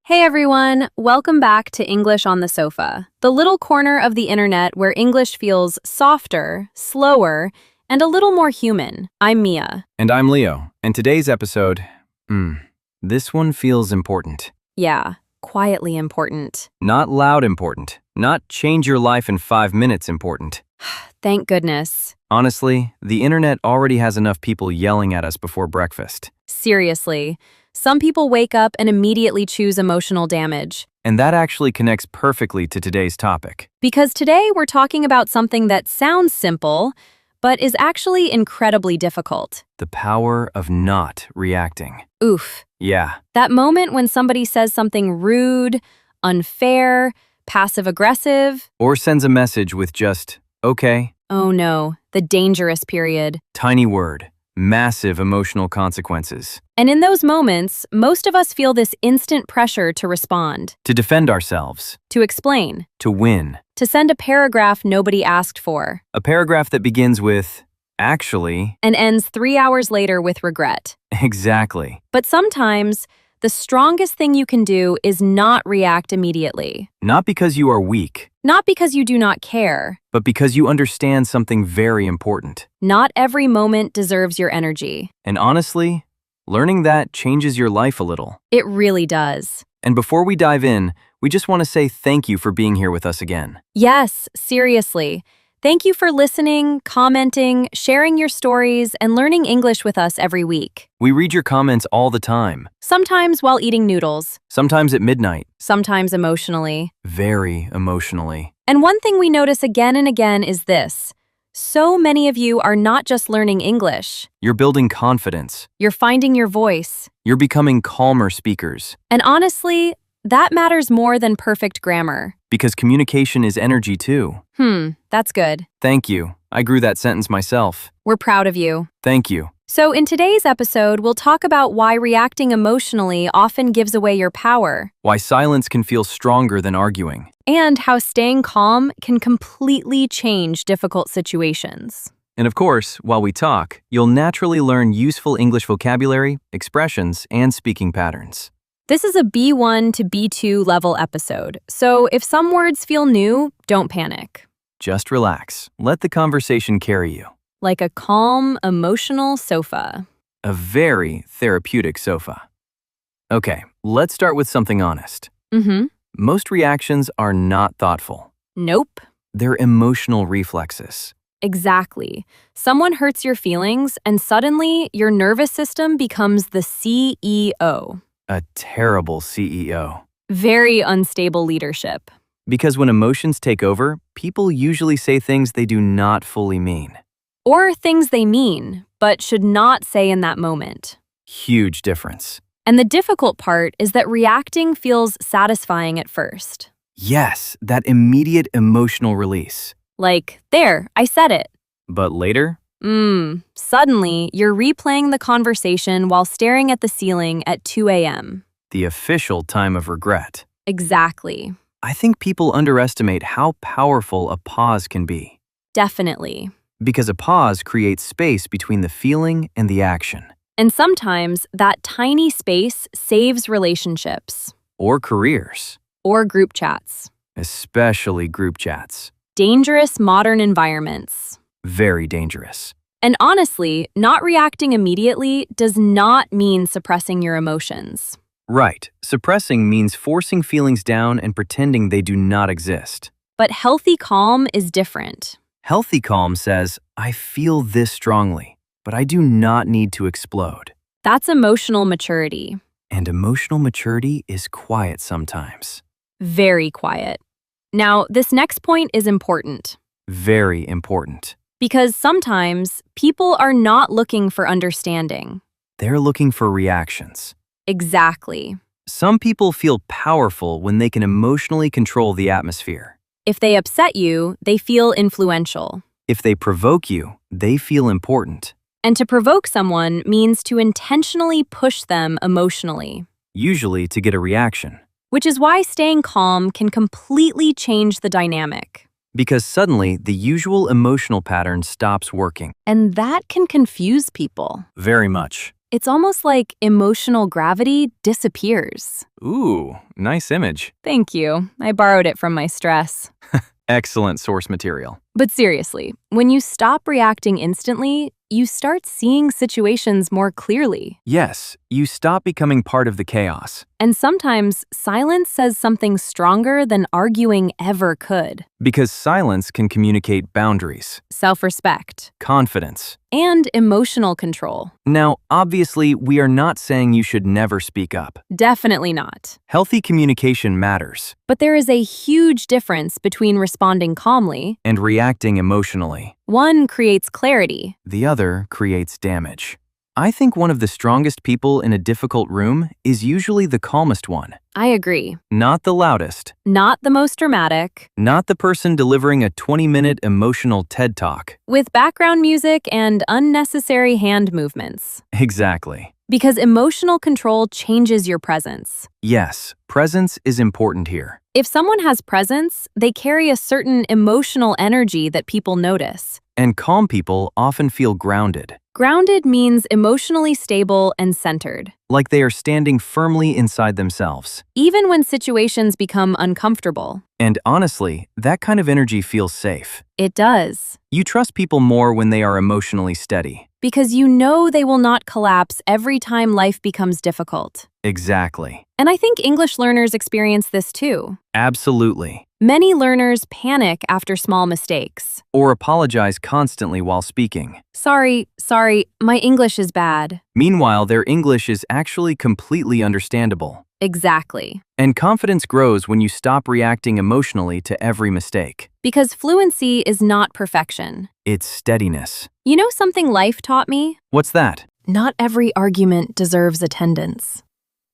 Hey everyone, welcome back to English on the Sofa, the little corner of the internet where English feels softer, slower, and a little more human. I'm Mia. And I'm Leo, and today's episode, this one feels important. Yeah, quietly important. Not loud important, not change your life in 5 minutes important. Thank goodness. Honestly, the internet already has enough people yelling at us before breakfast. Seriously, some people wake up and immediately choose emotional damage. And that actually connects perfectly to today's topic. Because today we're talking about something that sounds simple, but is actually incredibly difficult. The power of not reacting. Oof. Yeah, That moment when somebody says something rude, unfair, passive-aggressive. or sends a message with just, okay, Oh no, the dangerous period. tiny word, massive emotional consequences. And in those moments, most of us feel this instant pressure to respond, To defend ourselves, to explain, to win. to send a paragraph nobody asked for, A paragraph that begins with, actually, and ends 3 hours later with regret. exactly. But sometimes, the strongest thing you can do is not react immediately. Not because you are weak, Not because you do not care. but because you understand something very important. Not every moment deserves your energy. And honestly, learning that changes your life a little. It really does. And before we dive in, we just want to say thank you for being here with us again. Yes, seriously. Thank you for listening, commenting, sharing your stories, and learning English with us every week. We read your comments all the time, Sometimes while eating noodles, sometimes at midnight, sometimes emotionally. very emotionally. And one thing we notice again and again is this. So many of you are not just learning English. You're building confidence. You're finding your voice. You're becoming calmer speakers. And honestly, that matters more than perfect grammar. Because communication is energy too. That's good. Thank you. I grew that sentence myself. We're proud of you. Thank you. So in today's episode, we'll talk about why reacting emotionally often gives away your power, Why silence can feel stronger than arguing. and how staying calm can completely change difficult situations. And of course, while we talk, you'll naturally learn useful English vocabulary, expressions, and speaking patterns. This is a B1 to B2 level episode, so if some words feel new, don't panic. Just relax. Let the conversation carry you. Like a calm, emotional sofa. A very therapeutic sofa. Okay, let's start with something honest. Most reactions are not thoughtful. Nope. They're emotional reflexes. Exactly. Someone hurts your feelings, and suddenly your nervous system becomes the CEO. A terrible CEO. Very unstable leadership. Because when emotions take over, people usually say things they do not fully mean. Or things they mean, but should not say in that moment. Huge difference. And the difficult part is that reacting feels satisfying at first. Yes, that immediate emotional release. Like, there, I said it. But later, Suddenly, you're replaying the conversation while staring at the ceiling at 2 a.m. the official time of regret. Exactly. I think people underestimate how powerful a pause can be. Definitely. Because a pause creates space between the feeling and the action. And sometimes that tiny space saves relationships. Or careers. Or group chats. Especially group chats. Dangerous modern environments. Very dangerous. And honestly, not reacting immediately does not mean suppressing your emotions. Right. Suppressing means forcing feelings down and pretending they do not exist. But healthy calm is different. Healthy calm says, I feel this strongly, but I do not need to explode. That's emotional maturity. And emotional maturity is quiet sometimes. Very quiet. Now, this next point is important. Very important. Because sometimes people are not looking for understanding. They're looking for reactions. Exactly. Some people feel powerful when they can emotionally control the atmosphere. If they upset you, they feel influential. If they provoke you, they feel important. And to provoke someone means to intentionally push them emotionally. Usually to get a reaction. Which is why staying calm can completely change the dynamic. Because suddenly, the usual emotional pattern stops working. And that can confuse people. Very much. It's almost like emotional gravity disappears. Ooh, nice image. Thank you. I borrowed it from my stress. Excellent source material. But seriously, when you stop reacting instantly, you start seeing situations more clearly. Yes, you stop becoming part of the chaos. And sometimes silence says something stronger than arguing ever could. Because silence can communicate boundaries, Self-respect confidence. and emotional control. Now, obviously, we are not saying you should never speak up. Definitely not. Healthy communication matters, But there is a huge difference between responding calmly. and reacting emotionally. One creates clarity. The other creates damage. I think one of the strongest people in a difficult room is usually the calmest one. I agree. Not the loudest, Not the most dramatic. not the person delivering a 20-minute emotional TED Talk. With background music and unnecessary hand movements. Exactly. Because emotional control changes your presence. Yes, presence is important here. If someone has presence, they carry a certain emotional energy that people notice. And calm people often feel grounded, Grounded means emotionally stable and centered, like they are standing firmly inside themselves. even when situations become uncomfortable. And honestly, that kind of energy feels safe. It does, You trust people more when they are emotionally steady. because you know they will not collapse every time life becomes difficult. Exactly. And I think English learners experience this too. Absolutely. Many learners panic after small mistakes. Or apologize constantly while speaking. Sorry, my English is bad. Meanwhile, their English is actually completely understandable. Exactly. And confidence grows when you stop reacting emotionally to every mistake. Because fluency is not perfection. It's steadiness. You know something life taught me? What's that? Not every argument deserves attendance.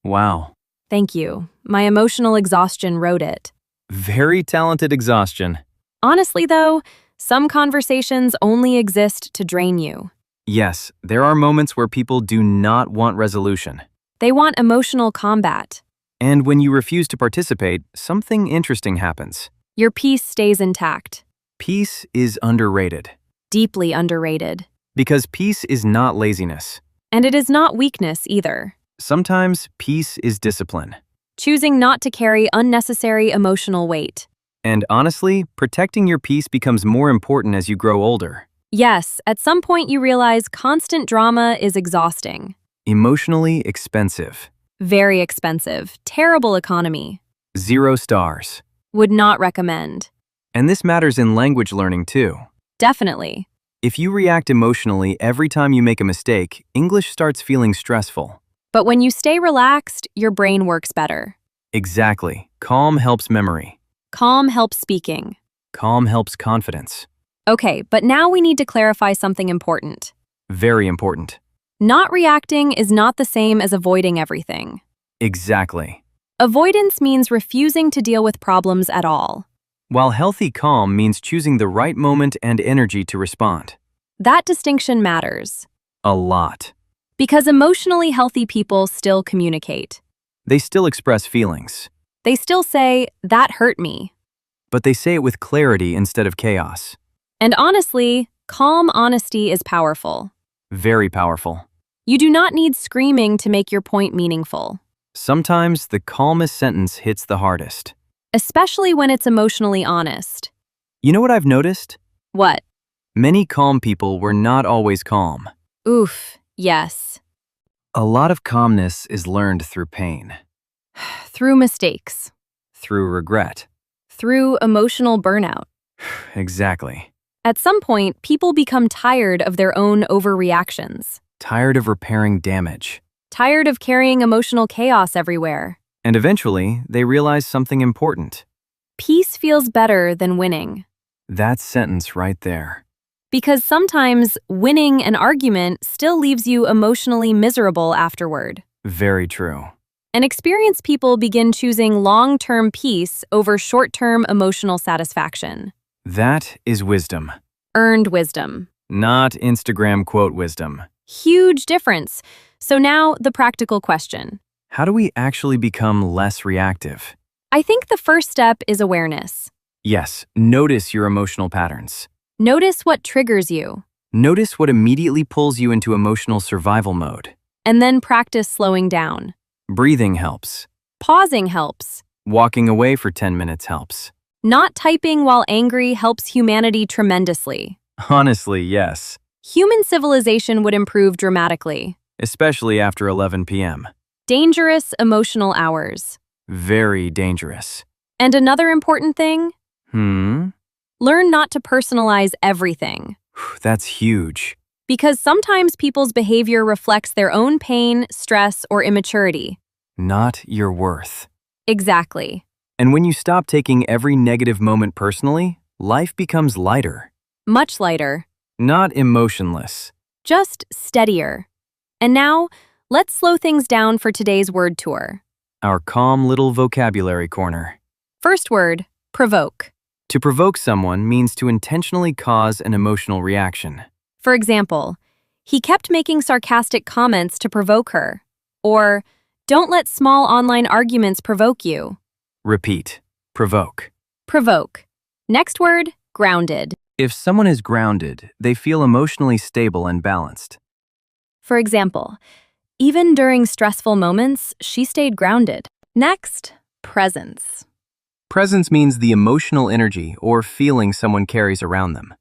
Wow. Thank you. My emotional exhaustion wrote it. Very talented exhaustion. Honestly, though, some conversations only exist to drain you. Yes, there are moments where people do not want resolution. They want emotional combat. And when you refuse to participate, something interesting happens. Your peace stays intact. Peace is underrated. Deeply underrated. Because peace is not laziness. And it is not weakness either. Sometimes peace is discipline. Choosing not to carry unnecessary emotional weight. And honestly, protecting your peace becomes more important as you grow older. Yes, at some point you realize constant drama is exhausting. Emotionally expensive. Very expensive. Terrible economy. 0 stars. Would not recommend. And this matters in language learning too. Definitely. If you react emotionally every time you make a mistake, English starts feeling stressful. But when you stay relaxed, your brain works better. Exactly. Calm helps memory. Calm helps speaking. Calm helps confidence. Okay, but now we need to clarify something important. Very important. Not reacting is not the same as avoiding everything. Exactly. Avoidance means refusing to deal with problems at all. While healthy calm means choosing the right moment and energy to respond. That distinction matters. A lot. Because emotionally healthy people still communicate. They still express feelings. They still say, "That hurt me." But they say it with clarity instead of chaos. And honestly, calm honesty is powerful. Very powerful. You do not need screaming to make your point meaningful. Sometimes the calmest sentence hits the hardest. Especially when it's emotionally honest. You know what I've noticed? What? Many calm people were not always calm. Oof, yes. A lot of calmness is learned through pain, Through mistakes. through regret. Through emotional burnout. Exactly. At some point, people become tired of their own overreactions. Tired of repairing damage. Tired of carrying emotional chaos everywhere. And eventually, they realize something important. Peace feels better than winning. That sentence right there. Because sometimes winning an argument still leaves you emotionally miserable afterward. Very true. And experienced people begin choosing long-term peace over short-term emotional satisfaction. That is wisdom. Earned wisdom. Not Instagram quote wisdom. Huge difference. So now, the practical question. How do we actually become less reactive? I think the first step is awareness. Yes, notice your emotional patterns. Notice what triggers you. Notice what immediately pulls you into emotional survival mode. And then practice slowing down. Breathing helps. Pausing helps. Walking away for 10 minutes helps. Not typing while angry helps humanity tremendously. Honestly, yes. Human civilization would improve dramatically. Especially after 11 p.m. Dangerous emotional hours. Very dangerous. And another important thing? Hmm? Learn not to personalize everything. That's huge. Because sometimes people's behavior reflects their own pain, stress, or immaturity. Not your worth. Exactly. And when you stop taking every negative moment personally, life becomes lighter. Much lighter. Not emotionless. Just steadier. And now, let's slow things down for today's word tour. Our calm little vocabulary corner. First word, provoke. To provoke someone means to intentionally cause an emotional reaction. For example, he kept making sarcastic comments to provoke her. Or, don't let small online arguments provoke you. Repeat. Provoke. Provoke. Next word, grounded. If someone is grounded, they feel emotionally stable and balanced. For example, even during stressful moments, she stayed grounded. Next, presence. Presence means the emotional energy or feeling someone carries around them.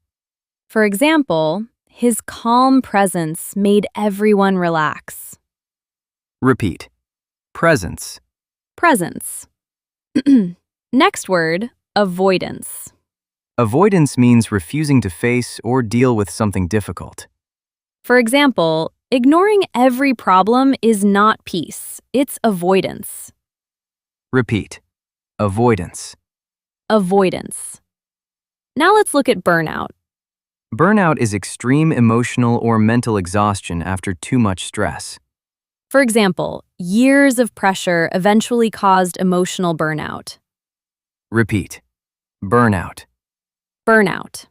For example, his calm presence made everyone relax. Repeat. Presence. Presence. Next word, avoidance. Avoidance means refusing to face or deal with something difficult. For example, ignoring every problem is not peace, it's avoidance. Repeat. Avoidance. Avoidance. Now let's look at burnout. Burnout is extreme emotional or mental exhaustion after too much stress. For example, years of pressure eventually caused emotional burnout. Repeat. Burnout. Burnout.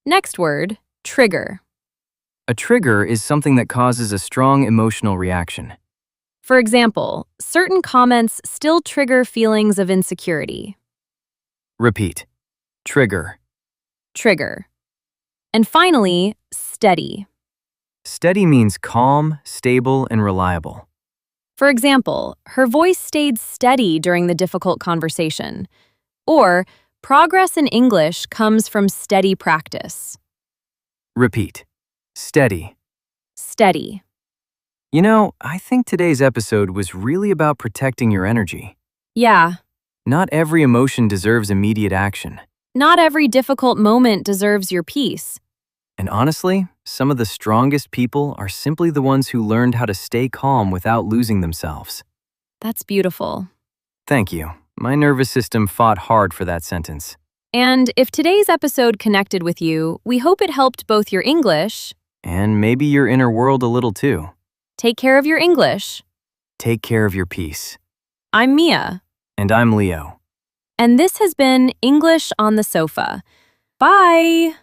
Next word, trigger. A trigger is something that causes a strong emotional reaction. For example, certain comments still trigger feelings of insecurity. Repeat. Trigger. Trigger. And finally, steady. Steady means calm, stable, and reliable. For example, her voice stayed steady during the difficult conversation. Or, progress in English comes from steady practice. Repeat. Steady. Steady. You know, I think today's episode was really about protecting your energy. Yeah, Not every emotion deserves immediate action. not every difficult moment deserves your peace. And honestly, some of the strongest people are simply the ones who learned how to stay calm without losing themselves. That's beautiful. Thank you. My nervous system fought hard for that sentence. And if today's episode connected with you, we hope it helped both your English. And maybe your inner world a little too. Take care of your English. Take care of your peace. I'm Mia. And I'm Leo. And this has been English on the Sofa. Bye!